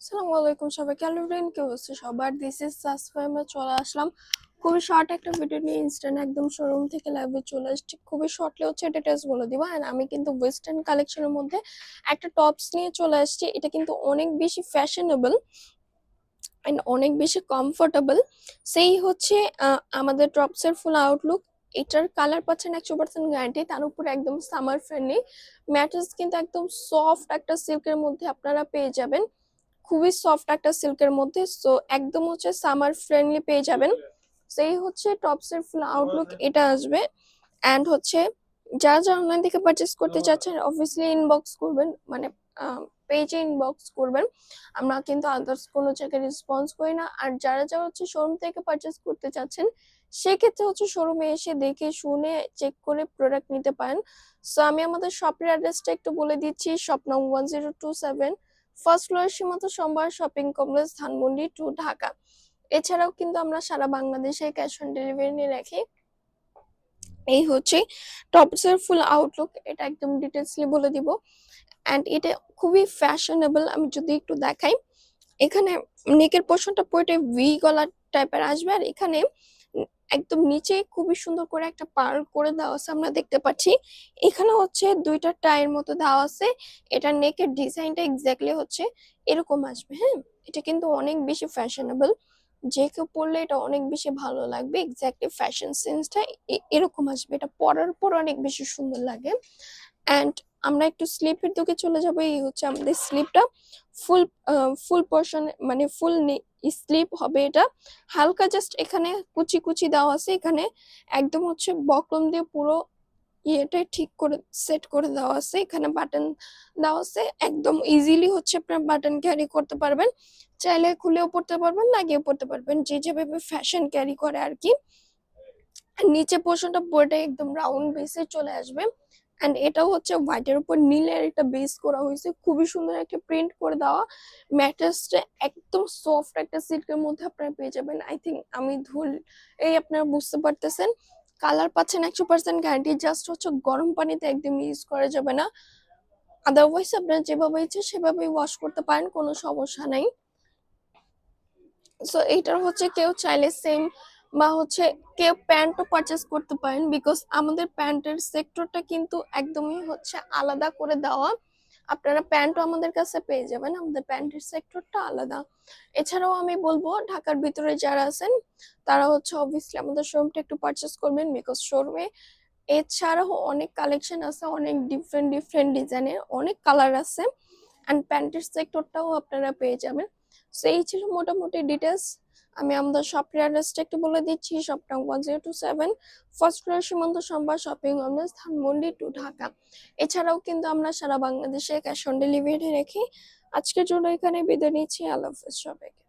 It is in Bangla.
আসসালামু আলাইকুম সবাইকে। হ্যালো ফ্রেন্ড, কি অবস্থা সবার? দিস ইজ সাসফাই। আমরা চলে আসলাম খুবই শর্ট একটা ভিডিও নিয়ে। ইনস্ট্যান্ট একদম শোরুম থেকে লাইভে চলে আসছি। খুবই শর্টলি হচ্ছে ডিটেলস বলে দিব। অ্যান্ড আমি কিন্তু ওয়েস্টার্ন কালেকশনের মধ্যে একটা টপস নিয়ে চলে আসছি। এটা কিন্তু অনেক বেশি ফ্যাশনেবল অ্যান্ড অনেক বেশি কমফোর্টেবল। সেই হচ্ছে আমাদের টপসের ফুল আউটলুক। এটার কালার পাচ্ছেন 100% গ্যারান্টি, তার উপরে একদম সামার ফ্রেন্ডলি ম্যাটেরিয়ালস, কিন্তু একদম সফট একটা সিল্কের মধ্যে আপনারা পেয়ে যাবেন। খুবই সফট একটা সিল্কের মধ্যে, সো একদম হচ্ছে সামার ফ্রেন্ডলি পেয়ে যাবেন। সেই হচ্ছে টপসের ফুল আউটলুক এটা আসবে। অ্যান্ড হচ্ছে যারা অনলাইন থেকে পারচেস করতে চাচ্ছেন অবভিয়াসলি ইনবক্স করবেন, মানে পেজে ইনবক্স করবেন। আমরা কিন্তু আদার্স কোনো জায়গায় রেসপন্স করি না। আর যারা হচ্ছে শোরুম থেকে পারচেস করতে চাচ্ছেন সেক্ষেত্রে হচ্ছে শোরুমে এসে দেখে শুনে চেক করে প্রোডাক্ট নিতে পারেন। সো আমি আমাদের শপের অ্যাড্রেসটা একটু বলে দিচ্ছি। শপ নং 1027, ফার্স্ট ফ্লোর সীমান্ত সোমবার শপিং কমপ্লেক্স, ধানমন্ডি 2, ঢাকা। এছাড়াও কিন্তু আমরা সারা বাংলাদেশে ক্যাশ অন ডেলিভারি নিয়ে রাখি। এই হচ্ছে টপসের ফুল আউটলুক, এটা একদম ডিটেলসলি বলে দিব। অ্যান্ড এটা খুবই ফ্যাশনেবল। আমি যদি একটু দেখাই, এখানে নেকের পোর্শনটা পুরোটা ভি গলা টাইপের আসবে। আর এখানে একদম নিচে খুবই সুন্দর করে একটা পার্ল করে দেওয়া আছে, আমরা দেখতে পাচ্ছি। এখানে হচ্ছে দুইটা টাইয়ের মতো দেওয়া আছে। এটা নেকের ডিজাইনটা এক্স্যাক্টলি হচ্ছে এরকম আসবে। হ্যাঁ, এটা কিন্তু অনেক বেশি ফ্যাশনেবল। যে কেউ পরলে এটা অনেক বেশি ভালো লাগবে। এক্স্যাক্টলি ফ্যাশন সেন্সটা এরকম আসবে। এটা পরার পর অনেক বেশি সুন্দর লাগে। অ্যান্ড আমরা একটু স্লিপের দিকে চলে যাবো। এই হচ্ছে আমাদের স্লিপটা। ফুল ফুল পোর্শন, মানে ফুল স্লিপ হবে এটা। হালকা জাস্ট এখানে কুচি কুচি দেওয়া আছে। এখানে একদম হচ্ছে বক্রম দিয়ে পুরো ইয়েটা ঠিক করে সেট করে দেওয়া আছে। এখানে বাটন দেওয়া আছে, একদম ইজিলি হচ্ছে আপনার বাটন ক্যারি করতে পারবেন। চাইলে খুলেও পড়তে পারবেন, লাগিয়ে পড়তে পারবেন, যে যেভাবে ফ্যাশন ক্যারি করে আর কি। নিচে পোর্শনটা পুরোটা একদম রাউন্ড বেসে চলে আসবে। এন্ড এটাও হচ্ছে হোয়াইটের উপর নীলের একটা বেস করা হয়েছে, খুবই সুন্দর একটা প্রিন্ট করে দেওয়া। ম্যাট্রেসটা একদম সফট একটা সিল্কের মধ্যে আপনারা পেয়ে যাবেন। আই থিঙ্ক আমি ধুল এই আপনারা বুঝতে পারতেছেন। কালার পাচ্ছেন 100% গ্যারান্টি। জাস্ট হচ্ছে গরম পানিতে একদম ইউজ করা যাবে না, আদারওয়াইজ আপনারা যেভাবে ইচ্ছে সেভাবেই ওয়াশ করতে পারেন, কোনো সমস্যা নাই। সো এইটার হচ্ছে কেউ চাইলে সেম বা হচ্ছে কেউ প্যান্টও পারচেস করতে পারেন, বিকজ আমাদের প্যান্টের সেক্টরটা কিন্তু একদমই হচ্ছে আলাদা করে দেওয়া। আপনারা প্যান্টও আমাদের কাছে পেয়ে যাবেন, আমাদের প্যান্টের সেক্টরটা আলাদা। এছাড়াও আমি বলবো ঢাকার ভিতরে যারা আছেন তারা হচ্ছে অবভিয়াসলি আমাদের শোরুমটা একটু পারচেস করবেন, বিকজ শোরুমে এছাড়াও অনেক কালেকশন আছে, অনেক ডিফারেন্ট ডিফারেন্ট ডিজাইনের অনেক কালার আছে। অ্যান্ড প্যান্টের সেক্টরটাও আপনারা পেয়ে যাবেন। সো এই ছিল মোটামুটি ডিটেলস। আমি আমাদের শপের অ্যাড্রেসটা একটু বলে দিচ্ছি। শপটা 1027, ফার্স্ট ফ্লোর সীমান্ত সম্ভার শপিং কমপ্লেক্স, ধানমন্ডি 2, ঢাকা। এছাড়াও কিন্তু আমরা সারা বাংলাদেশে ক্যাশ অন ডেলিভারি রাখি। আজকের জন্য এখানে বিদায় নিচ্ছি। আল্লাহ হাফেজ সবাইকে।